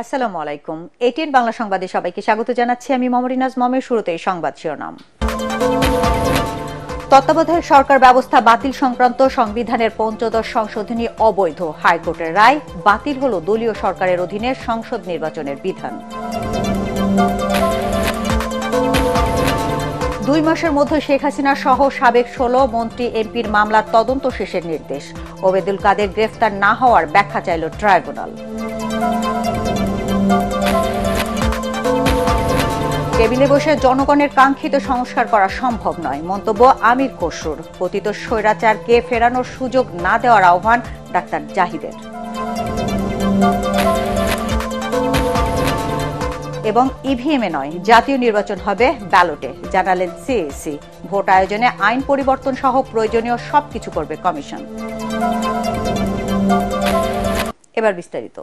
আসসালামু আলাইকুম। এটিএন বাংলা সংবাদে সবাইকে স্বাগত জানাচ্ছি আমি মমরিনাজ মমের। শুরুতেই সংবাদ শিরোনাম। তত্ত্বাবধায়ক সরকার ব্যবস্থা বাতিল সংক্রান্ত সংবিধানের ৫ম সংশোধনী অবৈধ, হাইকোর্টের রায়। বাতিল হল দলীয় সরকারের অধীনে সংসদ নির্বাচনের বিধান। ২ মাসের মধ্যে শেখ হাসিনা সহ সাবেক ১৬ মন্ত্রী এমপির মামলার তদন্ত শেষের নির্দেশ। ওবায়দুল কাদের গ্রেফতার না হওয়ার ব্যাখ্যা চাইল ট্রাইব্যুনাল। টেবিলে বসে জনগণের কাঙ্ক্ষিত সংস্কার করা সম্ভব নয়, মন্তব্য আমির খসরুর। পতিত স্বৈরাচারকে ফেরানোর সুযোগ না দেওয়ার আহ্বান ডাক্তার জাহিদের। এবং ইভিএমে নয়, জাতীয় নির্বাচন হবে ব্যালটে, জানালেন সিএসি। ভোট আয়োজনে আইন পরিবর্তন সহ প্রয়োজনীয় সবকিছু করবে কমিশন। এবার বিস্তারিত।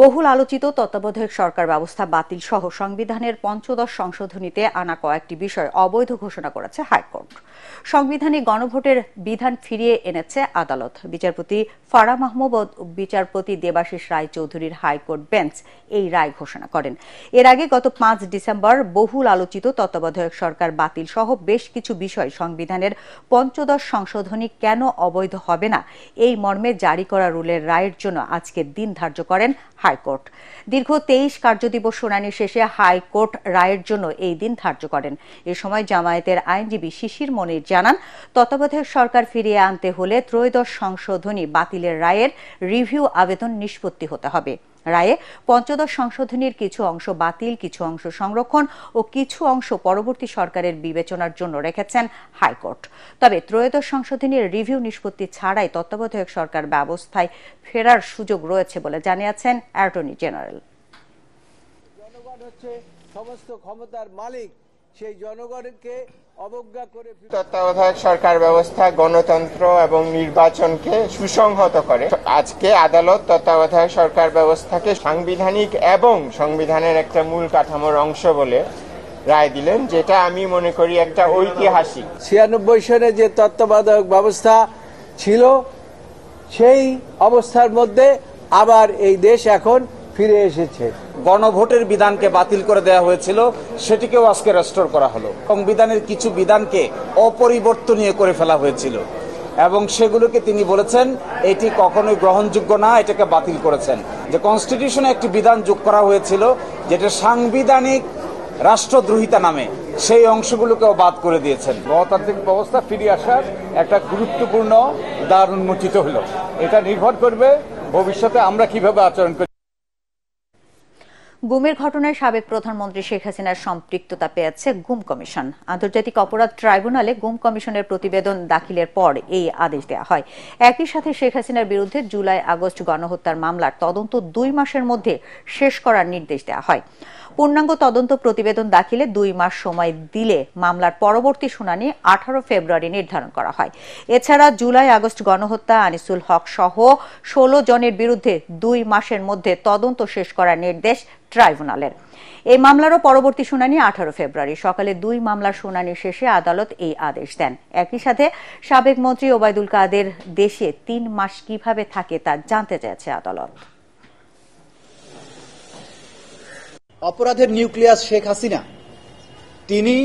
বহুল আলোচিত তত্ত্বাবধায়ক সরকার ব্যবস্থা বাতিল সহ সংবিধানের ৫ম সংশোধনীতে আনা কয়েকটি বিষয় অবৈধ ঘোষণা করেছে হাইকোর্ট। সংবিধানে গণভোটের বিধান ফিরিয়ে এনেছে আদালত। বিচারপতি ফারাহ মাহমুদ ও বিচারপতি দেবাশিস রায় চৌধুরীর হাইকোর্ট বেঞ্চ এই রায় ঘোষণা করেন। এর আগে গত ৫ ডিসেম্বর বহুল আলোচিত তত্ত্বাবধায়ক সরকার বাতিল সহ বেশ কিছু বিষয় সংবিধানের ৫ম সংশোধনী কেন অবৈধ হবে না এই মর্মে জারি করা রুলের রায়ের জন্য আজকের দিন ধার্য করেন হাইকোর্ট। দীর্ঘ ২৩ কার্যদিবস শুনানি শেষে হাইকোর্ট রায়ের জন্য এই দিন ধার্য করেন। এ সময় জামায়াতের আইনজীবী শিশির মনির জানান, তত্ত্বাবধায়ক সরকার ফিরিয়ে আনতে হলে ত্রয়োদশ সংশোধনী বাতিলের রায়ের রিভিউ আবেদন নিষ্পত্তি হতে হবে। রায়ে ৫ম সংশোধনীর কিছু অংশ বাতিল, কিছু অংশ সংরক্ষণ ও কিছু অংশ পরবর্তী সরকারের বিবেচনার জন্য রেখেছেন হাইকোর্ট। তবে ত্রয়োদশ সংশোধনীর রিভিউ নিষ্পত্তি ছাড়াই তত্ত্বাবধায়ক সরকার ব্যবস্থায় ফেরার সুযোগ রয়েছে বলে জানিয়েছেন অ্যাটর্নি জেনারেল। জনগণ হচ্ছে সমস্ত ক্ষমতার মালিক, সেই জনগণকে অবজ্ঞা করে তত্ত্বাবধায়ক সরকার ব্যবস্থা গণতন্ত্র এবং নির্বাচনকে সুসংহত করে। আজকে আদালত তত্ত্বাবধায়ক সরকার ব্যবস্থাকে সাংবিধানিক এবং সংবিধানের একটা মূল কাঠামোর অংশ বলে রায় দিলেন, যেটা আমি মনে করি একটা ঐতিহাসিক। ৯৬ সনে যে তত্ত্বাবধায়ক ব্যবস্থা ছিল সেই অবস্থার মধ্যে আবার এই দেশ এখন ফিরে এসেছে। গণভোটের বিধানকে বাতিল করে দেওয়া হয়েছিল, সেটিকেও আজকে রেস্টোর করা হলো। সংবিধানের কিছু বিধানকে অপরিবর্তনীয় করে ফেলা হয়েছিল এবং সেগুলোকে তিনি বলেছেন এটি কখনোই গ্রহণযোগ্য না, এটাকে বাতিল করেছেন। যে কনস্টিটিউশনে একটি বিধান যোগ করা হয়েছিল যেটা সাংবিধানিক রাষ্ট্রদ্রোহিতা নামে, সেই অংশগুলোকেও বাদ করে দিয়েছেন। গণতান্ত্রিক ব্যবস্থা ফিরে আসার একটা গুরুত্বপূর্ণ দ্বার উন্মোচিত হলো। এটা নির্ভর করবে ভবিষ্যতে আমরা কিভাবে আচরণ করি। গুমের ঘটনায় সাবেক প্রধানমন্ত্রী শেখ হাসিনার সম্পৃক্ততা পেয়েছে গুম কমিশন। আন্তর্জাতিক অপরাধ ট্রাইব্যুনালে গুম কমিশনের প্রতিবেদন দাখিলের পর এই আদেশ দেওয়া হয়। একই সাথে শেখ হাসিনার বিরুদ্ধে জুলাই-আগস্ট গণহত্যার মামলার তদন্ত ২ মাসের মধ্যে শেষ করার নির্দেশ দেওয়া হয়। পূর্ণাঙ্গ তদন্ত প্রতিবেদন দাখিলে ২ মাস সময় দিলে মামলার পরবর্তী শুনানি ১৮ ফেব্রুয়ারি নির্ধারণ করা হয়। এছাড়া জুলাই-আগস্ট গণহত্যা আনিসুল হক সহ ১৬ জনের বিরুদ্ধে ২ মাসের মধ্যে তদন্ত শেষ করার নির্দেশ ট্রাইব্যুনালের। এই মামলারও পরবর্তী শুনানি ১৮ ফেব্রুয়ারি। সকালে ২ মামলার শুনানি শেষে আদালত এই আদেশ দেন। একই সাথে সাবেক মন্ত্রী ওবায়দুল কাদের দেশে ৩ মাস কিভাবে থাকে তা জানতে চেয়েছে আদালত। অপরাধের নিউক্লিয়াস শেখ হাসিনা, তিনি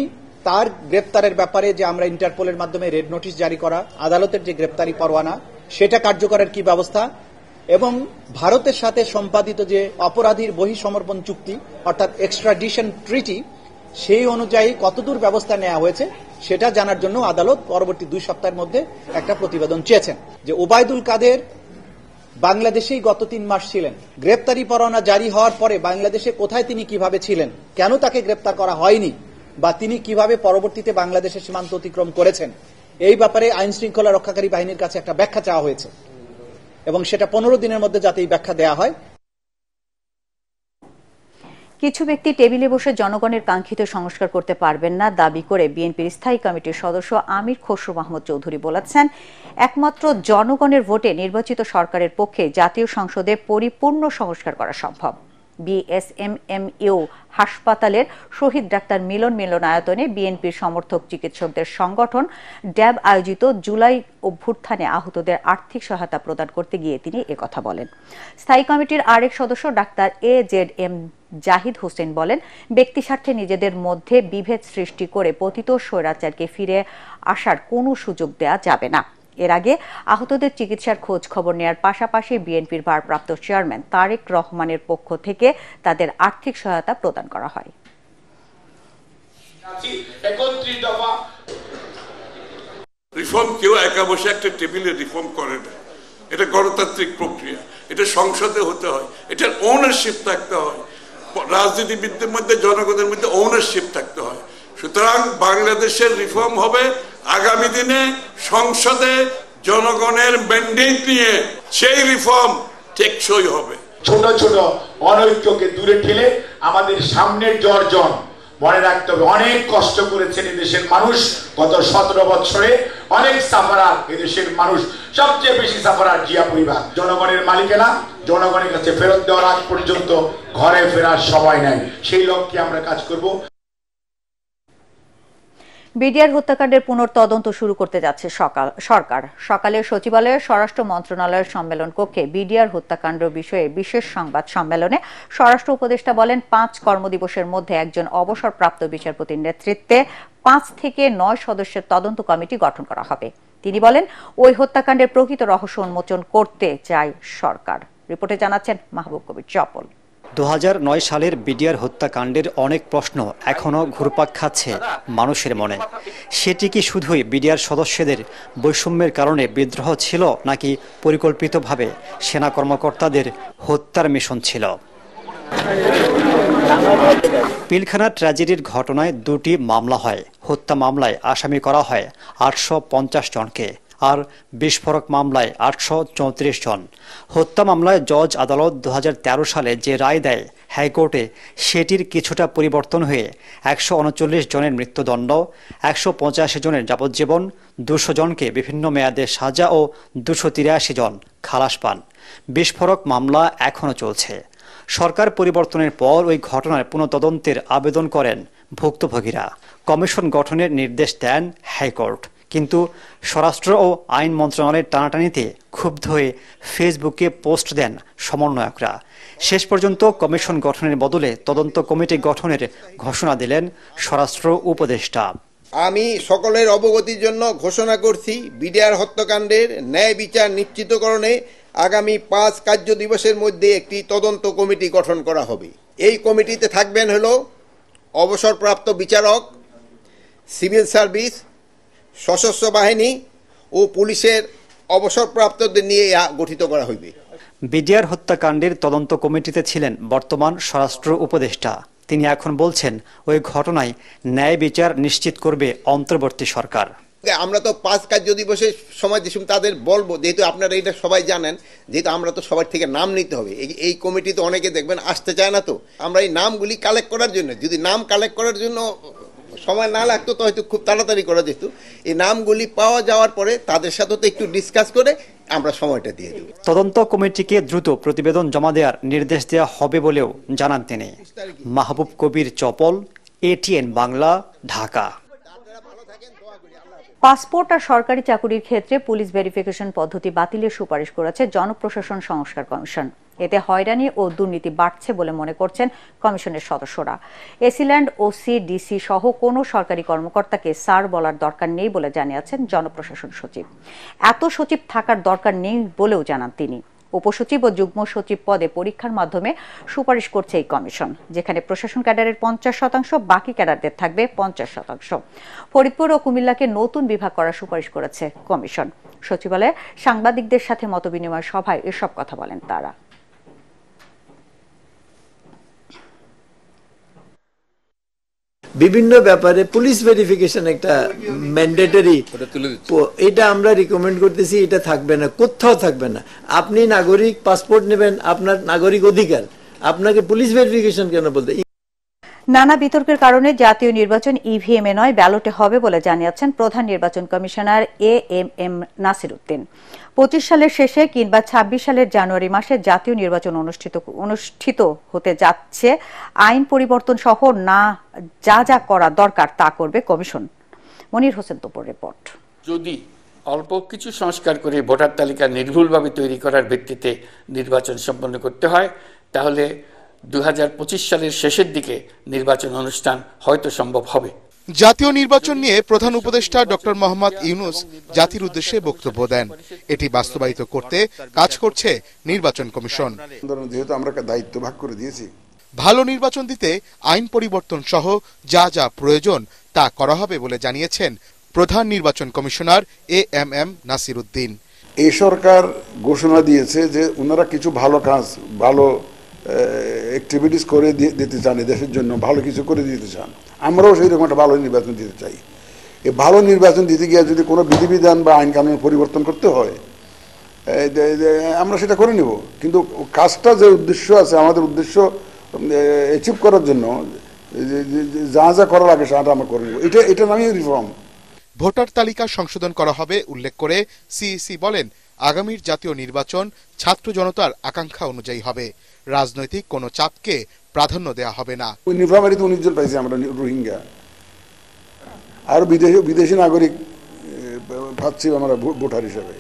তার গ্রেপ্তারের ব্যাপারে যে আমরা ইন্টারপোলের মাধ্যমে রেড নোটিশ জারি করা, আদালতের যে গ্রেপ্তারি পরোয়ানা সেটা কার্যকরের কি ব্যবস্থা এবং ভারতের সাথে সম্পাদিত যে অপরাধীর বহিঃসমর্পণ চুক্তি অর্থাৎ এক্সট্রাডিশন ট্রিটি, সেই অনুযায়ী কতদূর ব্যবস্থা নেওয়া হয়েছে সেটা জানার জন্য আদালত পরবর্তী ২ সপ্তাহের মধ্যে একটা প্রতিবেদন চেয়েছেন। যে ওবায়দুল কাদের বাংলাদেশেই গত ৩ মাস ছিলেন, গ্রেপ্তারি পরোয়ানা জারি হওয়ার পরে বাংলাদেশে কোথায় তিনি কিভাবে ছিলেন, কেন তাকে গ্রেপ্তার করা হয়নি বা তিনি কিভাবে পরবর্তীতে বাংলাদেশের সীমান্ত অতিক্রম করেছেন, এই ব্যাপারে আইন শৃঙ্খলা রক্ষাকারী বাহিনীর কাছে একটা ব্যাখ্যা চাওয়া হয়েছে এবং সেটা ১৫ দিনের মধ্যে যাতে এই ব্যাখ্যা দেওয়া হয়। কিছু ব্যক্তি টেবিলে বসে জনগণের কাঙ্ক্ষিত সংস্কার করতে পারবেন না দাবি করে বিএনপির স্থায়ী কমিটির সদস্য আমির খসরু মাহমুদ চৌধুরী বলেছেন, একমাত্র জনগণের ভোটে নির্বাচিত সরকারের পক্ষে জাতীয় সংসদে পরিপূর্ণ সংস্কার করা সম্ভব। বিএসএমএমইউ হাসপাতালের শহীদ ডাক্তার মিলন মিলনায়তনে বিএনপির সমর্থক চিকিৎসকদের সংগঠন ড্যাব আয়োজিত জুলাই অভ্যুত্থানে আহতদের আর্থিক সহায়তা প্রদান করতে গিয়ে তিনি একথা বলেন। স্থায়ী কমিটির আরেক সদস্য ডাক্তার AZM জাহিদ হোসেন বলেন, ব্যক্তি স্বার্থে নিজেদের মধ্যে বিভেদ সৃষ্টি করে পতিত স্বৈরাচারকে ফিরে আসার কোনো সুযোগ দেয়া যাবে না। এর আগে আহতদের চিকিৎসার খোঁজ খবর নেওয়ার পাশাপাশি বিএনপির ভারপ্রাপ্ত চেয়ারম্যান তারেক রহমানের পক্ষ থেকে তাদের আর্থিক সহায়তা প্রদান করা হয়। রিফর্ম কেউ একা বসে একটা টেবিলে রিফর্ম করে না, এটা গণতান্ত্রিক প্রক্রিয়া, এটা সংসদে হতে হয়, এটার ওনারশিপ থাকতে হয়, রাজনীতিবিদদের মধ্যে জনগণের মধ্যে ওনারশিপ থাকতে হয়। সুতরাং বাংলাদেশের রিফর্ম হবে আগামী দিনে সংসদে জনগণের ম্যান্ডেট নিয়ে, সেই রিফর্ম টেকসই হবে। ছোট ছোট অনৈক্যকে দূরে ঠেলে আমাদের সামনের অর্জন মনে রাখতে হবে। অনেক কষ্ট করেছেন এদেশের মানুষ গত 17 বছরে, অনেক সাফারার এদেশের মানুষ, সবচেয়ে বেশি সাফারার জিয়া পরিবার। জনগণের মালিকানা জনগণের কাছে ফেরত দেওয়ার আগ পর্যন্ত ঘরে ফেরার সময় নাই, সেই লক্ষ্যে আমরা কাজ করব। বিডিআর হত্যাকাণ্ডের পুনর্তদন্ত শুরু করতে যাচ্ছে সরকার। সকালে সচিবালয়ের স্বরাষ্ট্র মন্ত্রণালয়ের সম্মেলন কক্ষে বিডিআর হত্যাকাণ্ড বিষয়ে বিশেষ সংবাদ সম্মেলনে স্বরাষ্ট্র উপদেষ্টা বলেন, 5 কর্মদিবসের মধ্যে একজন অবসরপ্রাপ্ত বিচারপতির নেতৃত্বে 5 থেকে 9 সদস্যের তদন্ত কমিটি গঠন করা হবে। তিনি বলেন, ওই হত্যাকাণ্ডের প্রকৃত রহস্য উন্মোচন করতে চায় সরকার। রিপোর্টে জানাচ্ছেন মাহবুব কবির চপল। 2009 সালের বিডিআর হত্যাকাণ্ডের অনেক প্রশ্ন এখনও ঘুরপাক খাচ্ছে মানুষের মনে। সেটি কি শুধুই বিডিআর সদস্যদের বৈষম্যের কারণে বিদ্রোহ ছিল, নাকি পরিকল্পিতভাবে সেনা কর্মকর্তাদের হত্যার মিশন ছিল? পিলখানা ট্র্যাজেডির ঘটনায় 2টি মামলা হয়। হত্যা মামলায় আসামি করা হয় 850 জনকে, আর বিস্ফোরক মামলায় 834 জন। হত্যা মামলায় জজ আদালত 2013 সালে যে রায় দেয় হাইকোর্টে, সেটির কিছুটা পরিবর্তন হয়ে 139 জনের মৃত্যুদণ্ড, 185 জনের যাবজ্জীবন, 200 জনকে বিভিন্ন মেয়াদে সাজা ও 283 জন খালাস পান। বিস্ফোরক মামলা এখনও চলছে। সরকার পরিবর্তনের পর ওই ঘটনার পুনঃতদন্তের আবেদন করেন ভুক্তভোগীরা। কমিশন গঠনের নির্দেশ দেন হাইকোর্ট। কিন্তু স্বরাষ্ট্র ও আইন মন্ত্রণালয়ের টানাটানিতে ক্ষুব্ধ হয়ে ফেসবুকে পোস্ট দেন সমন্বয়করা। শেষ পর্যন্ত কমিশন গঠনের বদলে তদন্ত কমিটি গঠনের ঘোষণা দিলেন স্বরাষ্ট্র উপদেষ্টা। আমি সকলের অবগতির জন্য ঘোষণা করছি, বিডিআর হত্যাকাণ্ডের ন্যায় বিচার নিশ্চিতকরণে আগামী 5 কার্য দিবসের মধ্যে একটি তদন্ত কমিটি গঠন করা হবে। এই কমিটিতে থাকবেন হলো অবসরপ্রাপ্ত বিচারক, সিভিল সার্ভিস, সশস্ত্র বাহিনী ও পুলিশের অবসরপ্রাপ্তদের নিয়ে গঠিত করা হইবে। বিডিআর হত্যাকাণ্ডের তদন্ত কমিটিতে ছিলেন বর্তমান স্বরাষ্ট্র উপদেষ্টা। তিনি এখন বলছেন, ওই ঘটনায় ন্যায় বিচার নিশ্চিত করবে অন্তর্বর্তী সরকার। আমরা তো 5 কার্য দিবসের সময় যেসব তাদের বলবো, যেহেতু আপনারা এটা সবাই জানেন, যেহেতু আমরা তো সবার থেকে নাম নিতে হবে। এই কমিটি তো অনেকে দেখবেন আসতে চায় না, তো আমরা এই নামগুলি কালেক্ট করার জন্য, যদি নাম কালেক্ট করার জন্য সময় না লাগতো তো হয়তো খুব তাড়াতাড়ি করা যেত। এই নামগুলি পাওয়া যাওয়ার পরে তাদের সাথে তো একটু ডিসকাস করে আমরা সময়টা দিয়ে দেব। তদন্ত কমিটিকে দ্রুত প্রতিবেদন জমা দেওয়ার নির্দেশ দেওয়া হবে বলেও জানান তিনি। মাহবুব কবির চপল, ATN বাংলা, ঢাকা। পাসপোর্ট আর সরকারি চাকুরির ক্ষেত্রে পুলিশ ভেরিফিকেশন পদ্ধতি বাতিলের সুপারিশ করেছে জনপ্রশাসন সংস্কার কমিশন। এতে হয়রানি ও দুর্নীতি বাড়ছে বলে মনে করছেন কমিশনের সদস্যরা। এসিল্যান্ড, ওসি, ডিসি সহ কোনো সরকারি কর্মকর্তাকে স্যার বলার দরকার নেই বলে জানিয়েছেন জনপ্রশাসন সচিব। এত সচিব থাকার দরকার নেই বলেও জানান তিনি। উপসচিব ও যুগ্ম সচিব পদে পরীক্ষার মাধ্যমে সুপারিশ করছে এই কমিশন, যেখানে প্রশাসন ক্যাডারের 50%, বাকি ক্যাডারদের থাকবে 50%। ফরিদপুর ও কুমিল্লাকে নতুন বিভাগ করার সুপারিশ করেছে কমিশন। সচিবালয়ে সাংবাদিকদের সাথে মতবিনিময় সভায় এসব কথা বলেন তারা। বিভিন্ন ব্যাপারে পুলিশ ভেরিফিকেশন একটা ম্যান্ডেটরি, এটা আমরা রিকমেন্ড করতেছি। এটা থাকবে না, কোথাও থাকবে না। আপনি নাগরিক পাসপোর্ট নেবেন, আপনার নাগরিক অধিকার, আপনাকে পুলিশ ভেরিফিকেশন কেন বলতে? নানা বিতর্কের কারণে জাতীয় নির্বাচন ইভিএম এ নয় ব্যালটে হবে বলে জানিয়েছেন প্রধান নির্বাচন কমিশনার এএমএম নাসির উদ্দিন। 25 সালের শেষে কিংবা 26 সালের জানুয়ারি মাসে জাতীয় নির্বাচন অনুষ্ঠিত হতে যাচ্ছে। আইন পরিবর্তন সহ যা যা করা দরকার তা করবে কমিশন। মনির হোসেন তোপর রিপোর্ট। যদি অল্প কিছু সংস্কার করে ভোটার তালিকা নির্ভুলভাবে তৈরি করার ভিত্তিতে নির্বাচন সম্পন্ন করতে হয়, তাহলে 2025 সালের শেষের দিকে নির্বাচন অনুষ্ঠান হয়তো সম্ভব হবে। জাতীয় নির্বাচন নিয়ে প্রধান উপদেষ্টা ডক্টর মোহাম্মদ ইউনূস জাতির উদ্দেশ্যে বক্তব্য দেন। এটি বাস্তবায়িত করতে কাজ করছে নির্বাচন কমিশন। যেহেতু আমরা দায়িত্ব ভাগ করে দিয়েছি, ভালো নির্বাচন দিতে আইন পরিবর্তন সহ যা যা প্রয়োজন তা করা হবে বলে জানিয়েছেন প্রধান নির্বাচন কমিশনার এএমএম নাসির উদ্দিন। এই সরকার ঘোষণা দিয়েছে যে ওনারা কিছু ভালো কাজ, ভালো অ্যাক্টিভিটিস করে দিতে চান, দেশের জন্য ভালো কিছু করে দিতে চান। আমরাও সেই রকম একটা ভালো নির্বাচন দিতে চাই। এই ভালো নির্বাচন দিতে গিয়ে যদি কোনো বিধিবিধান বা আইন কানুন পরিবর্তন করতে হয়, আমরা সেটা করে নিব। কিন্তু কাজটা যে উদ্দেশ্য আছে, আমাদের উদ্দেশ্য অ্যাচিভ করার জন্য যা যা করা লাগে সেটা আমরা করে নিব। এটা নামই রিফর্ম। ভোটার তালিকা সংশোধন করা হবে উল্লেখ করে সিইসি বলেন, আগামীর জাতীয় নির্বাচন ছাত্র জনতার আকাঙ্ক্ষা অনুযায়ী হবে। রাজনৈতিক কোনো চাপকে প্রাধান্য দেওয়া হবে না। নীলফামারীতে 19 জন পাইছি আমরা রোহিঙ্গা, আর বিদেশি নাগরিক পাচ্ছি আমরা ভোটার হিসেবে।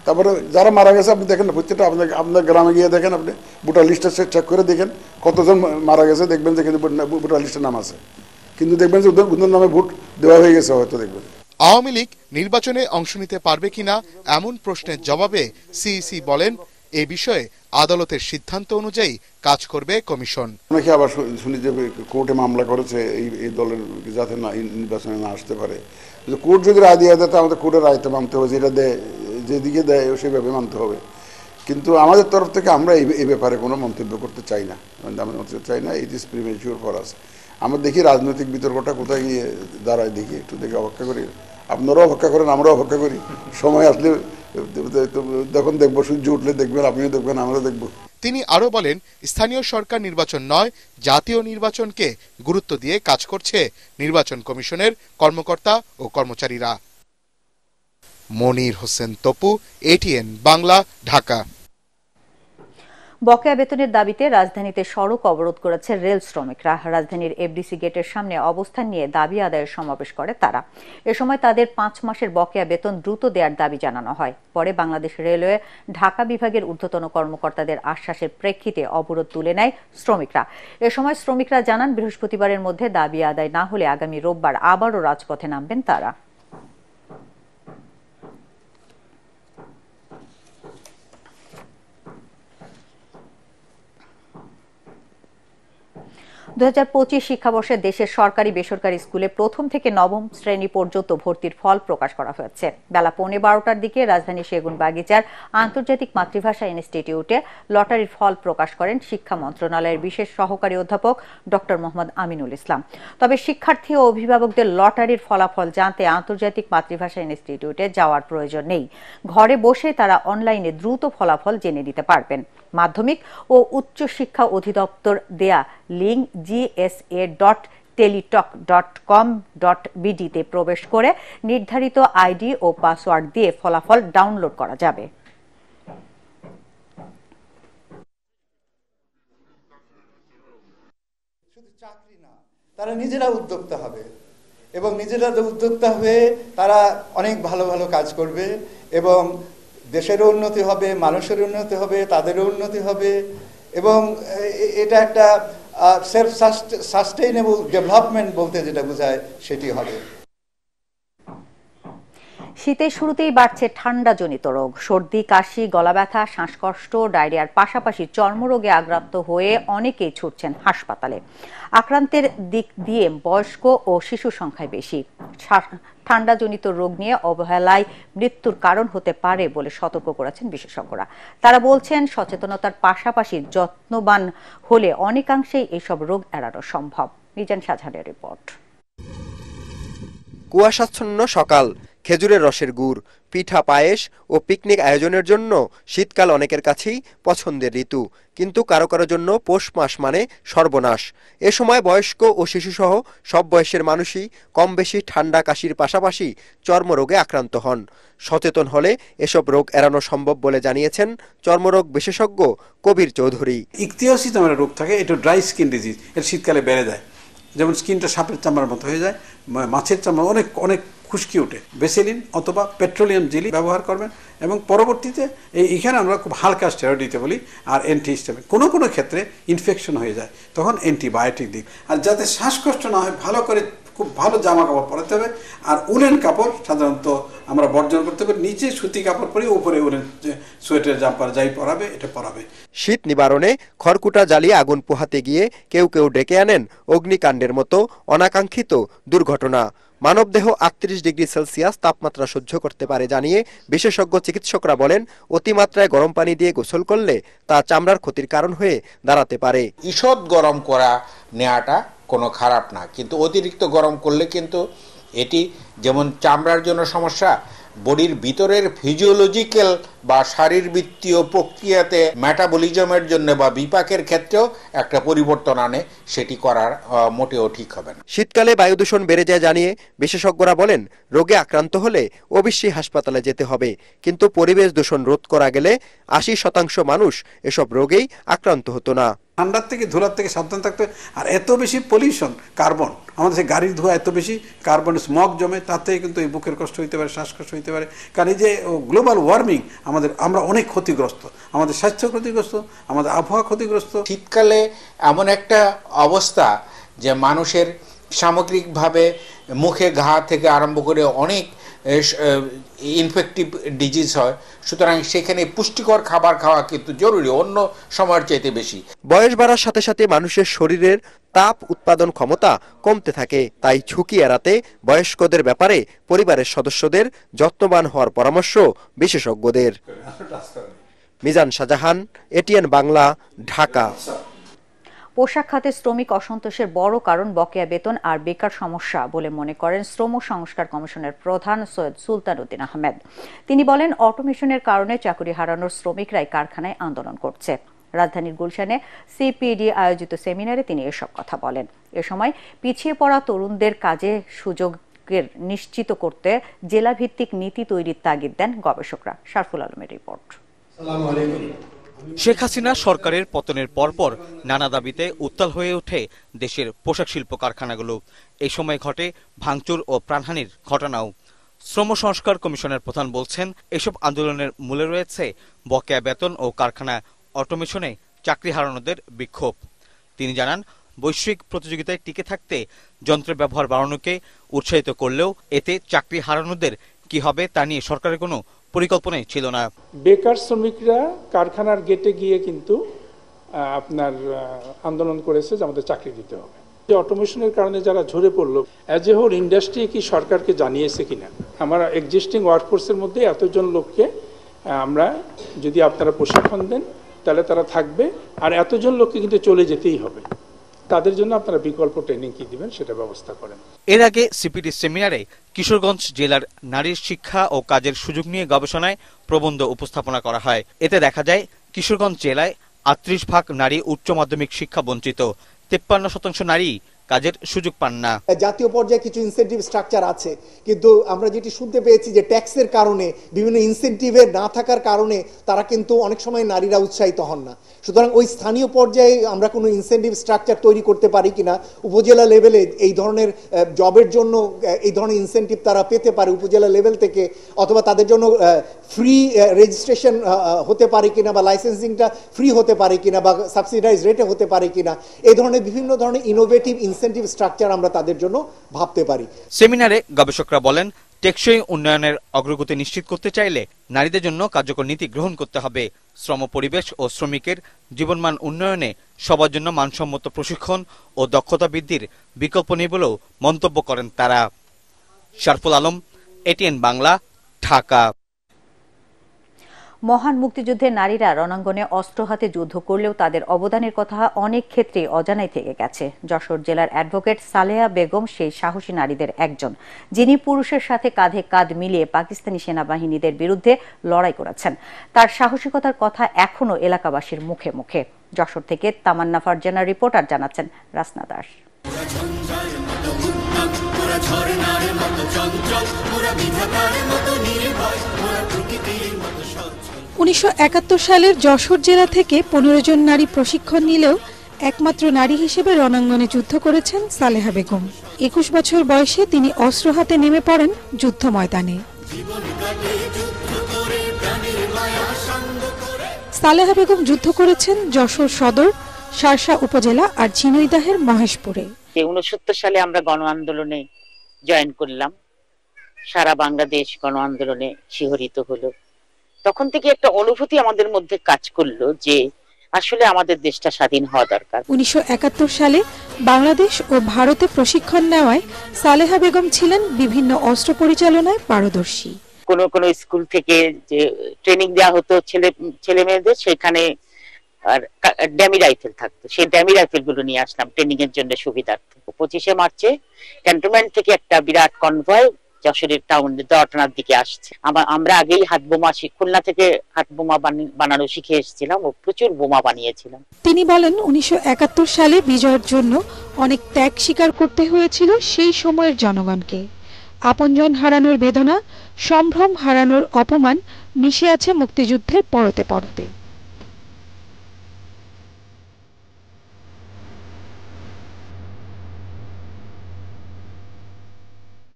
তারপরে যারা মারা গেছে আপনি দেখেন না, প্রত্যেকটা আপনার গ্রামে গিয়ে দেখেন, আপনি ভোটার লিস্টটা চেক করে দেখেন কতজন মারা গেছে, দেখবেন যে কিন্তু ভোটার লিস্টের নাম আছে, কিন্তু দেখবেন যে ওদের নামে ভোট দেওয়া হয়ে গেছে হয়তো দেখবেন। আওয়ামী লীগ নির্বাচনে অংশ নিতে পারবে কিনা এমন প্রশ্নের জবাবে সিইসি বলেন, এ বিষয়ে আদালতের সিদ্ধান্ত অনুযায়ী কাজ করবে কমিশন। অনেকে আবার শুনি যে কোর্টে মামলা করেছে এই দলের যাতে নির্বাচনে না আসতে পারে। কোর্ট যদি রায় দিয়ে দেয়, আমাদের কোর্টের রায়তে মানতে হবে, যেটা দেয় যেদিকে দেয় সেভাবে মানতে হবে। কিন্তু আমাদের তরফ থেকে আমরা এই ব্যাপারে কোনো মন্তব্য করতে চাই না, it is premature for us. আমরা দেখি রাজনৈতিক বিতর্কটা কোথায় গিয়ে দাঁড়ায়, দেখি একটু দেখে অপেক্ষা করি। আপনারাও অপেক্ষা করেন, আমরাও অপেক্ষা করি। সময় আসলে তখন দেখবো, সূর্য উঠলে দেখবেন, আপনিও দেখবেন, আমরাও দেখবো। তিনি আরো বলেন, স্থানীয় সরকার নির্বাচন নয়, জাতীয় নির্বাচনকে গুরুত্ব দিয়ে কাজ করছে নির্বাচন কমিশনের কর্মকর্তা ও কর্মচারীরা। মনির হোসেন তপু, এটিএন বাংলা, ঢাকা। বকেয়া বেতনের দাবিতে রাজধানীতে সড়ক অবরোধ করেছে রেল শ্রমিকরা। রাজধানীর এফডিসি গেটের সামনে অবস্থান নিয়ে দাবি আদায়ের সমাবেশ করে তারা। এ সময় তাদের 5 মাসের বকেয়া বেতন দ্রুত দেওয়ার দাবি জানানো হয়। পরে বাংলাদেশ রেলওয়ে ঢাকা বিভাগের ঊর্ধ্বতন কর্মকর্তাদের আশ্বাসের প্রেক্ষিতে অবরোধ তুলে নেয় শ্রমিকরা। এ সময় শ্রমিকরা জানান, বৃহস্পতিবারের মধ্যে দাবি আদায় না হলে আগামী রোববার আবারও রাজপথে নামবেন তারা। শিক্ষাবর্ষে দেশের সরকারি বেসরকারি স্কুলে প্রথম থেকে নবম শ্রেণী পর্যন্ত ভর্তির ফল প্রকাশ করা হয়েছে। বেলা 11:15টার দিকে রাজধানীর সেগুনবাগিচার আন্তর্জাতিক মাতৃভাষা ইনস্টিটিউটে লটারির ফল প্রকাশ করেন শিক্ষা মন্ত্রণালয়ের বিশেষ সহকারী অধ্যাপক ডক্টর মোহাম্মদ আমিনুল ইসলাম। তবে শিক্ষার্থী ও অভিভাবকদের লটারির ফলাফল জানতে আন্তর্জাতিক মাতৃভাষা ইনস্টিটিউটে যাওয়ার প্রয়োজন নেই। ঘরে বসে তারা অনলাইনে দ্রুত ফলাফল জেনে নিতে পারবেন। মাধ্যমিক ও উচ্চ শিক্ষা অধিদপ্তর দেয়া লিঙ্ক gsa.teletalk.com.bd তে প্রবেশ করে নির্ধারিত আইডি ও পাসওয়ার্ড দিয়ে ফলাফল ডাউনলোড করা যাবে। শুধু চাকরি না, তারা নিজেরা উদ্যোক্তা হবে এবং নিজেরা উদ্যোক্তা হয়ে তারা অনেক ভালো ভালো কাজ করবে এবং দেশেরও উন্নতি হবে, মানুষের উন্নতি হবে, তাদেরও উন্নতি হবে এবং এটা একটা সেলফ সাস্টেইনেবল ডেভেলপমেন্ট বলতে যেটা বোঝায় সেটি হবে। শীতের শুরুতেই বাড়ছে ঠান্ডাজনিত রোগ। সর্দি, কাশি, গলা ব্যথা, শ্বাসকষ্ট, ডায়রিয়ার পাশাপাশি চর্মরোগে আক্রান্ত হয়ে অনেকেই ছুটছেন হাসপাতালে। আক্রান্তের দিক দিয়ে বয়স্ক ও শিশু সংখ্যায় বেশি। ঠান্ডাজনিত রোগ নিয়ে অবহেলায় মৃত্যুর কারণ হতে পারে বলে সতর্ক করেছেন বিশেষজ্ঞরা। তারা বলছেন, সচেতনতার পাশাপাশি যত্নবান হলে অনেকাংশেই এসব রোগ এড়ানো সম্ভব। মিজান শাহজাহানের রিপোর্ট। কুয়াশাচ্ছন্ন সকাল, খেজুরের রসের গুড়, পিঠা, পায়েস ও পিকনিক আয়োজনের জন্য শীতকাল অনেকের কাছেই পছন্দের ঋতু, কিন্তু কারো কারো জন্য পৌষ মাস মানে সর্বনাশ। এ সময় বয়স্ক ও শিশুসহ সব বয়সের মানুষই কম বেশি ঠান্ডা, কাশির পাশাপাশি চর্মরোগে আক্রান্ত হন। সচেতন হলে এসব রোগ এড়ানো সম্ভব বলে জানিয়েছেন চর্মরোগ বিশেষজ্ঞ কবির চৌধুরী। ইকথিওসিস নামের রোগ থাকে, এটা ড্রাই স্কিন ডিজিজ, এটা শীতকালে বেড়ে যায়। যেমন স্কিনটা সাপের চামড়ার মতো হয়ে যায়, মাছের চামড়া অনেক অনেক খুশকি ওঠে। বেসিলিন অথবা পেট্রোলিয়াম জেলি ব্যবহার করবেন এবং পরবর্তীতে এইখানে আমরা খুব হালকা স্টেরয়েড দিতে বলি আর অ্যান্টিহিস্টামিন। কোনো কোনো ক্ষেত্রে ইনফেকশন হয়ে যায়, তখন অ্যান্টিবায়োটিক দিই। আর যাতে শ্বাসকষ্ট না হয় ভালো করে খুব ভালো জামা কাপড় পরাতে হবে। আর উলেন কাপড় সাধারণত আমরা বর্জন করতে হবে, নিচে সুতি কাপড় পরে উপরে উলেন সোয়েটার জাম্পার যাই পরাবে এটা পরাবে। শীত নিবারণে খড়কুটা জ্বালিয়ে আগুন পোহাতে গিয়ে কেউ কেউ ডেকে আনেন অগ্নিকাণ্ডের মতো অনাকাঙ্ক্ষিত দুর্ঘটনা। মানবদেহ 38 ডিগ্রি সেলসিয়াস তাপমাত্রা সহ্য করতে পারে জানিয়ে বিশেষজ্ঞ চিকিৎসকরা বলেন, অতিমাত্রায় গরম পানি দিয়ে গোসল করলে তা চামড়ার ক্ষতির কারণ হয়ে দাঁড়াতে পারে। ঈষৎ গরম করা নেওয়াটা কোনো খারাপ না, কিন্তু অতিরিক্ত গরম করলে কিন্তু এটি যেমন চামড়ার জন্য সমস্যা, বডির ভিতরের ফিজিওলজিক্যাল বা শারীরবৃত্তীয় প্রক্রিয়াতে মেটাবলিজমের জন্য বা বিপাকের ক্ষেত্রেও একটা পরিবর্তন আনে, সেটি করার মোটেও ঠিক হবে না। শীতকালে বায়ু দূষণ বেড়ে যায় জানিয়ে বিশেষজ্ঞরা বলেন, রোগে আক্রান্ত হলে অবশ্যই হাসপাতালে যেতে হবে, কিন্তু পরিবেশ দূষণ রোধ করা গেলে 80% মানুষ এসব রোগেই আক্রান্ত হতো না। ঠান্ডার থেকে ধুলার থেকে সাবধান থাকতে। আর এত বেশি পলিউশন, কার্বন, আমাদের সেই গাড়ির ধোঁয়া এত বেশি কার্বন স্মগ জমে, তার থেকে কিন্তু এই বুকের কষ্ট হইতে পারে, শ্বাসকষ্ট হইতে পারে। কারণ এই যে গ্লোবাল ওয়ার্মিং আমরা অনেক ক্ষতিগ্রস্ত, আমাদের স্বাস্থ্য ক্ষতিগ্রস্ত, আমাদের আবহাওয়া ক্ষতিগ্রস্ত। শীতকালে এমন একটা অবস্থা যে মানুষের সামগ্রিকভাবে মুখে ঘা থেকে আরম্ভ করে অনেক ইনফেক্টিভ ডিজিজ হয়, সুতরাং সেখানে পুষ্টিকর খাবার খাওয়া কিন্তু জরুরি, অন্য সময়ের চাইতে বেশি। বয়স বাড়ার সাথে সাথে মানুষের শরীরের তাপ উৎপাদন ক্ষমতা কমতে থাকে, তাই ঝুঁকি এড়াতে বয়স্কদের ব্যাপারে পরিবারের সদস্যদের যত্নবান হওয়ার পরামর্শ বিশেষজ্ঞদের। মিজান শাহজাহান, এটিএন বাংলা, ঢাকা। পোশাক খাতে শ্রমিক অসন্তোষের বড় কারণ বকেয়া বেতন আর বেকার সমস্যা বলে মনে করেন শ্রম সংস্কার কমিশনের প্রধান সৈয়দ সুলতান উদ্দিন আহমেদ। তিনি বলেন, অটোমেশনের কারণে চাকরি হারানোর শ্রমিকরাই কারখানায় আন্দোলন করছে। রাজধানীর গুলশানে সিপিডি আয়োজিত সেমিনারে তিনি এসব কথা বলেন। এ সময় পিছিয়ে পড়া তরুণদের কাজে সুযোগের নিশ্চিত করতে জেলাভিত্তিক নীতি তৈরির তাগিদ দেন গবেষকরা। শারফুল আলমের রিপোর্ট। শেখ হাসিনা সরকারের পতনের পরপর নানা দাবিতে উত্তাল হয়ে ওঠে দেশের পোশাক শিল্প কারখানাগুলো। এই সময় ঘটে ভাঙচুর ও প্রাণহানির ঘটনাও। শ্রম সংস্কার কমিশনের প্রধান বলছেন, এসব আন্দোলনের মূলে রয়েছে বকেয়া বেতন ও কারখানা অটোমেশনে চাকরি হারানোদের বিক্ষোভ। তিনি জানান, বৈশ্বিক প্রতিযোগিতায় টিকে থাকতে যন্ত্রের ব্যবহার বাড়ানোকে উৎসাহিত করলেও এতে চাকরি হারানোদের কি হবে তা নিয়ে সরকারের কোনো পরিকল্পনাই ছিল না। বেকার শ্রমিকরা কারখানার গেটে গিয়ে কিন্তু আপনার আন্দোলন করেছে যে আমাদের চাকরি দিতে হবে। যে অটোমেশনের কারণে যারা ঝরে পড়লো, অ্যাজ এ হোল ইন্ডাস্ট্রি কি সরকারকে জানিয়েছে কিনা? আমার এক্সিস্টিং ওয়ার্কফোর্সের মধ্যে এতজন লোককে আমরা যদি আপনারা প্রশিক্ষণ দেন তাহলে তারা থাকবে, আর এতজন লোককে কিন্তু চলে যেতেই হবে। তাদের জন্য আপনারা বিকল্প ট্রেনিং কি দিবেন সেটা ব্যবস্থা করেন। এর আগে সিপিডি সেমিনারে কিশোরগঞ্জ জেলার নারীর শিক্ষা ও কাজের সুযোগ নিয়ে গবেষণায় প্রবন্ধ উপস্থাপনা করা হয়। এতে দেখা যায়, কিশোরগঞ্জ জেলায় 38% নারী উচ্চ মাধ্যমিক শিক্ষা বঞ্চিত, 53% নারী কাজের সুযোগ পান না। জাতীয় পর্যায়ে কিছু ইনসেন্টিভ স্ট্রাকচার আছে, কিন্তু আমরা যেটি শুনতে পেয়েছি যে ট্যাক্সের কারণে, বিভিন্ন ইনসেন্টিভের না থাকার কারণে তারা কিন্তু অনেক সময় নারীরা উৎসাহিত হন না। সুতরাং ওই স্থানীয় পর্যায়ে আমরা কোনো ইনসেন্টিভ স্ট্রাকচার তৈরি করতে পারি কিনা, উপজেলা লেভেলে এই ধরনের জবের জন্য এই ধরনের ইনসেন্টিভ তারা পেতে পারে উপজেলা লেভেল থেকে, অথবা তাদের জন্য ফ্রি রেজিস্ট্রেশন হতে পারে কিনা, বা লাইসেন্সিংটা ফ্রি হতে পারে কিনা, বা সাবসিডাইজ রেটে হতে পারে কিনা। এই ধরনের বিভিন্ন ধরনের ইনোভেটিভ ইনসেন্টিভ স্ট্রাকচার আমরা তাদের জন্য ভাবতে পারি। সেমিনারে গবেষকরা বলেন, টেকসই উন্নয়নের অগ্রগতি নিশ্চিত করতে চাইলে নারীদের জন্য কার্যকর নীতি গ্রহণ করতে হবে। শ্রম পরিবেশ ও শ্রমিকের জীবনমান উন্নয়নে সবার জন্য মানসম্মত প্রশিক্ষণ ও দক্ষতা বৃদ্ধির বিকল্প নেই বলেও মন্তব্য করেন তারা। শারফুল আলম, এটিএন বাংলা, ঢাকা। মহান মুক্তিযুদ্ধে নারীরা রণাঙ্গনে অস্ত্র হাতে যুদ্ধ করলেও তাদের অবদানের কথা অনেক ক্ষেত্রেই অজানাই থেকে গেছে। যশোর জেলার অ্যাডভোকেট সালেহা বেগম সেই সাহসী নারীদের একজন, যিনি পুরুষের সাথে কাঁধে কাঁধ মিলিয়ে পাকিস্তানি সেনাবাহিনীদের বিরুদ্ধে লড়াই করেছেন। তার সাহসিকতার কথা এখনো এলাকাবাসীর মুখে মুখে। যশোর থেকে তামান্না ফারজানার রিপোর্টার জানাচ্ছেন রাসনা দাস। 1971 সালের যশোর জেলা থেকে 15 জন নারী প্রশিক্ষণ নিলেও একমাত্র নারী হিসেবে রণাঙ্গনে যুদ্ধ করেছেন সালেহা বেগম। 21 বছর বয়সে তিনি অস্ত্র হাতে নেমে পড়েন যুদ্ধ ময়দানে। সালেহা বেগম যুদ্ধ করেছেন যশোর সদর, শার্শা উপজেলা আর ঝিনাইদহের মহেশপুরে। 69 সালে আমরা গণ আন্দোলনে জয়েন করলাম, সারা বাংলাদেশ গণ আন্দোলনে শিহরিত হলো। তখন থেকে একটা অনুভূতি আমাদের মধ্যে কাজ করলো যে আসলে আমাদের দেশটা স্বাধীন হওয়া দরকার। 1971 সালে বাংলাদেশ ও ভারতে প্রশিক্ষণ নেওয়ায় সালেহা বেগম ছিলেন বিভিন্ন অস্ত্র পরিচালনায় পারদর্শী। কোন কোন স্কুল থেকে যে ট্রেনিং দেওয়া হতো ছেলে মেয়েদের, সেখানে আর ড্যামি রাইফেল থাকতো, সেই ড্যামি রাইফেল গুলো নিয়ে আসলাম ট্রেনিং এর জন্য সুবিধার্থে। 25শে মার্চে ক্যান্টনমেন্ট থেকে একটা বিরাট কনভয় যশোরের টাউনে দোয়াটানার দিকে আসছে। আমরা আগেই হাত বোমা, খুলনা থেকে হাত বোমা বানানো শিখে এসেছিলাম ও প্রচুর বোমা বানিয়েছিলাম। তিনি বলেন 1971 সালে বিজয়ের জন্য অনেক ত্যাগ স্বীকার করতে হয়েছিল সেই সময়ের জনগণকে। আপনজন হারানোর বেদনা, সম্ভ্রম হারানোর অপমান মিশে আছে মুক্তিযুদ্ধের পরতে পরতে।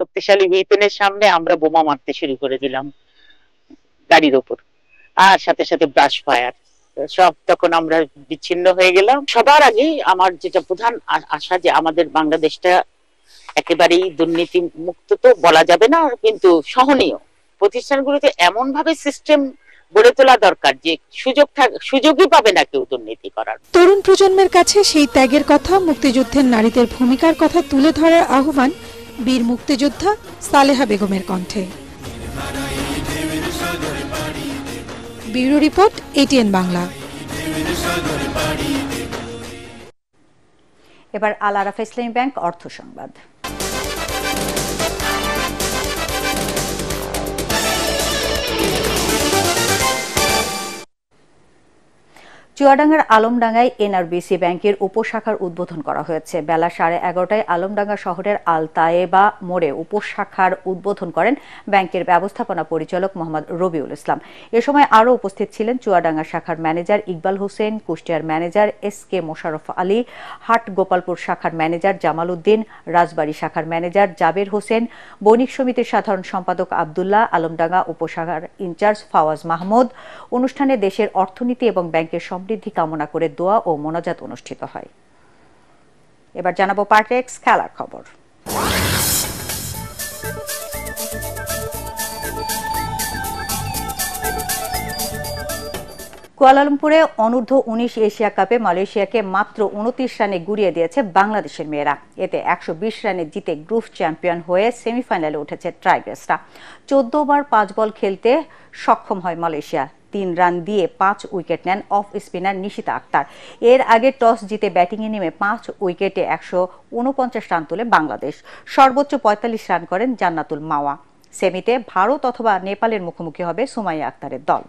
শক্তিশালী ভেপেনের সামনে আমরা বোমা মারতে শুরু করে দিলাম গাড়ির ওপর, আর সাথে সাথে ব্রাশ ফায়ার, সব তখন আমরা বিচ্ছিন্ন হয়ে গেলাম। সবার আগে আমার যেটা প্রধান আশা যে আমাদের বাংলাদেশটা একেবারেই দুর্নীতি মুক্ত তো বলা যাবে না, কিন্তু সহনীয় প্রতিষ্ঠানগুলোতে এমন ভাবে সিস্টেম গড়ে তোলা দরকার যে সুযোগই পাবে না কেউ দুর্নীতি করার। তরুণ প্রজন্মের কাছে সেই ত্যাগের কথা, মুক্তিযুদ্ধের নারীদের ভূমিকার কথা তুলে ধরার আহ্বান বীর মুক্তিযোদ্ধা সালেহা বেগমের কণ্ঠে। Bureau report, ATN Bangla. এবার আল আরাফা ইসলামী ব্যাংক অর্থ সংবাদ। চুয়াডাঙ্গার আলমডাঙ্গায় NRBC ব্যাংকের উপশাখার উদ্বোধন করা হয়েছে। বেলা 11:30টায় আলমডাঙ্গা শহরের আল তায়েবা মোড়ে উপশাখার উদ্বোধন করেন ব্যাংকের ব্যবস্থাপনা পরিচালক মোহাম্মদ রবিউল ইসলাম। এ সময় আরও উপস্থিত ছিলেন চুয়াডাঙ্গা শাখার ম্যানেজার ইকবাল হোসেন, কুষ্টিয়ার ম্যানেজার SK মোশাররফ আলী, হাট গোপালপুর শাখার ম্যানেজার জামাল উদ্দিন, রাজবাড়ী শাখার ম্যানেজার জাবের হোসেন, বণিক সমিতির সাধারণ সম্পাদক আবদুল্লাহ, আলমডাঙ্গা উপশাখার ইনচার্জ ফাওয়াজ মাহমুদ। অনুষ্ঠানে দেশের অর্থনীতি এবং ব্যাংকের সমৃদ্ধি কামনা করে দোয়া ও মোনাজাত অনুষ্ঠিত হয়। এবার জানাবো পার্টেক্স খেলার খবর। কুয়ালালামপুরে অনূর্ধ্ব 19 এশিয়া কাপে মালয়েশিয়াকে মাত্র 29 রানে গুড়িয়ে দিয়েছে বাংলাদেশের মেয়েরা। এতে 120 রানে জিতে গ্রুপ চ্যাম্পিয়ন হয়ে সেমিফাইনালে উঠেছে টাইগার্সরা। 14 ওভার 5 বল খেলতে সক্ষম হয় মালয়েশিয়া। 3 রান দিয়ে 5 উইকেট নেন অফ স্পিনার নিশিতা আক্তার। এর আগে টস জিতে ব্যাটিংয়ে নেমে 5 উইকেটে 149 রান তোলে বাংলাদেশ। সর্বোচ্চ 45 রান করেন জান্নাতুল মাওয়া। সেমিতে ভারত অথবা নেপালের মুখোমুখি হবে সুমাইয়া আক্তারের দল।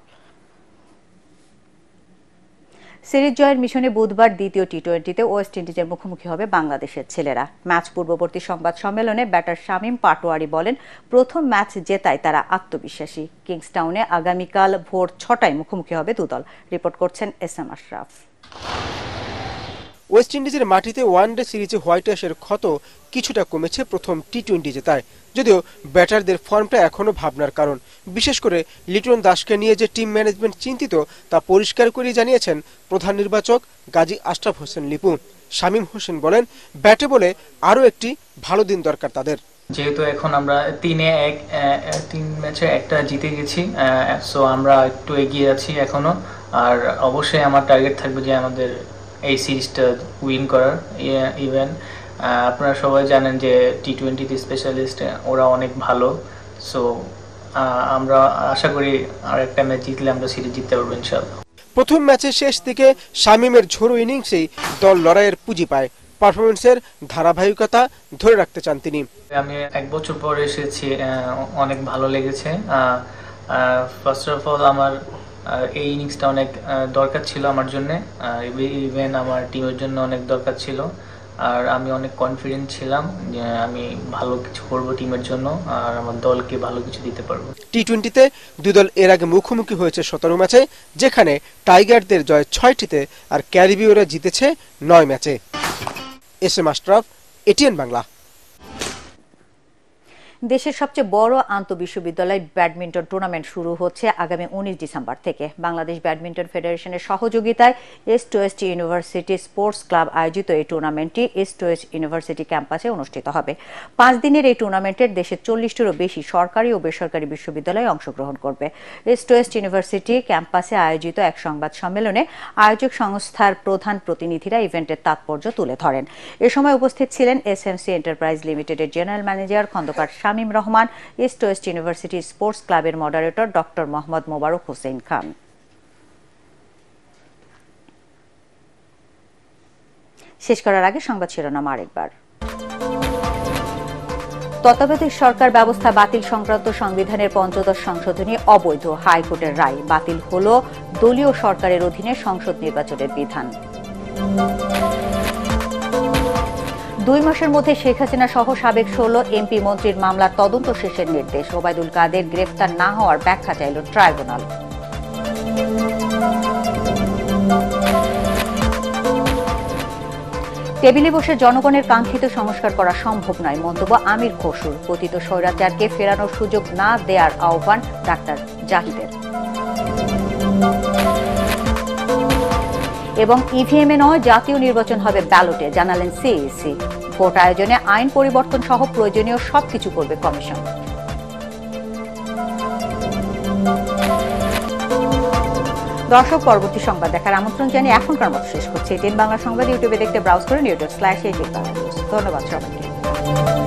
সিরিজ জয়ের মিশনে বুধবার দ্বিতীয় টি-20তে ওয়েস্ট ইন্ডিজের মুখোমুখি হবে বাংলাদেশের ছেলেরা। ম্যাচ পূর্ববর্তী সংবাদ সম্মেলনে ব্যাটার শামীম পাটোয়ারি বলেন, প্রথম ম্যাচ জেতায় তারা আত্মবিশ্বাসী। কিংসটাউনে আগামীকাল ভোর 6টায় মুখোমুখি হবে দুদল। রিপোর্ট করছেন SM আশরাফ। ওয়েস্ট ইন্ডিজের মাটিতে ওয়ানডে সিরিজে হোয়াইট হাউসের ক্ষত কিছুটা কমেছে প্রথম টি-20 জেতায়, যদিও ব্যাটারদের ফর্মটা এখনো ভাবনার কারণ। বিশেষ করে লিটন দাসকে নিয়ে যে টিম ম্যানেজমেন্ট চিন্তিত তা পরিষ্কার করে জানিয়েছেন প্রধান নির্বাচক গাজী আশরাফ হোসেন লিপু। শামীম হোসেন বলেন, ব্যাটে বলে আরও একটি ভালো দিন দরকার তাদের। যেহেতু এখন আমরা 3 ম্যাচে একটা জিতে গেছি, সো আমরা একটু এগিয়ে আছি এখনো। আর অবশ্যই আমার টার্গেট থাকবে যে আমাদের এই সিরিজটা উইন করার। ইভেন আপনারা সবাই জানেন যে টি-20 স্পেশালিস্ট ওরা অনেক ভালো, সো আমরা আশা করি আর একটা ম্যাচ জিতলে আমরা সিরিজ জিততে পারবো ইনশাআল্লাহ। প্রথম ম্যাচের শেষ দিকে শামীমের ঝোড়ো ইনিংসেই দল লড়াইয়ের পুঁজি পায়। পারফরমেন্সের ধারাবাহিকতা ধরে রাখতে চান তিনি। আমি 1 বছর পর এসেছি, অনেক ভালো লেগেছে। ফার্স্ট অফ অল আমার এই ইনিংসটা অনেক দরকার ছিল আমার জন্য, ইভেন আমার টিমের জন্য অনেক দরকার ছিল। আর আমি অনেক কনফিডেন্ট ছিলাম যে আমি ভালো কিছু করব টিমের জন্য আর আমার দলকে ভালো কিছু দিতে পারবো। টি-20তে দুই দল এর আগে মুখোমুখি হয়েছে 17 ম্যাচে, যেখানে টাইগারদের জয় 6টিতে আর ক্যারিবীয়রা জিতেছে 9 ম্যাচে। SM Ashraf, ATN Bangla. দেশের সবচেয়ে বড় আন্তঃবিশ্ববিদ্যালয় ব্যাডমিন্টন টুর্নামেন্ট শুরু হচ্ছে আগামী 19 ডিসেম্বর থেকে। বাংলাদেশ ব্যাডমিন্টন ফেডারেশনের সহযোগিতায় east west university sports club আয়োজিত এই টুর্নামেন্টটি ইস্ট ওয়েস্ট ইউনিভার্সিটি ক্যাম্পাসে অনুষ্ঠিত হবে। 5 দিনের এই টুর্নামেন্টের দেশের 40টিরও বেশি সরকারি ও বেসরকারি বিশ্ববিদ্যালয় অংশগ্রহণ করবে। ইস্ট ওয়েস্ট ইউনিভার্সিটি ক্যাম্পাসে আয়োজিত এক সংবাদ সম্মেলনে আয়োজক সংস্থার প্রধান প্রতিনিধিরা ইভেন্টের তাৎপর্য তুলে ধরেন। এ সময় উপস্থিত ছিলেন এসএমসি এন্টারপ্রাইজ লিমিটেডের general manager Khandaker Shamim Rahman, east west university sports ক্লাবের মডারেটর ডক্টর মোহাম্মদ মোবারক হোসেন খান। শেষ করার আগে সংবাদ শিরোনাম আরেকবার। তত্ত্বাবধায়ক সরকার ব্যবস্থা বাতিল সংক্রান্ত সংবিধানের ৫০ সংশোধনী অবৈধ, হাইকোর্টের রায়। বাতিল হল দলীয় সরকারের অধীনে সংসদ নির্বাচনের বিধান। 2 মাসের মধ্যে শেখ হাসিনা সহ সাবেক 16 এমপি মন্ত্রীর মামলার তদন্ত শেষের নির্দেশ। ওবায়দুল কাদের গ্রেফতার না হওয়ার ব্যাখ্যা চাইল ট্রাইব্যুনাল। টেবিলে বসে জনগণের কাঙ্ক্ষিত সংস্কার করা সম্ভব নয়, মন্তব্য আমির খসরুর। পতিত স্বৈরাচারকে ফেরানোর সুযোগ না দেওয়ার আহ্বান ডাক্তার জাহিদের। এবং ইভিএমে নয়, জাতীয় নির্বাচন হবে ব্যালটে, জানালেন সিইসি। ভোট আয়োজনে আইন পরিবর্তন সহ প্রয়োজনীয় সবকিছু করবে কমিশন। দর্শক, পরবর্তী সংবাদ দেখার আমন্ত্রণ জানিয়ে এখনকার মতো শেষ করছি। এটিএন বাংলা সংবাদ ইউটিউবে দেখতে ব্রাউজ করুন youtube/ATN Bangla News। ধন্যবাদ সবাইকে।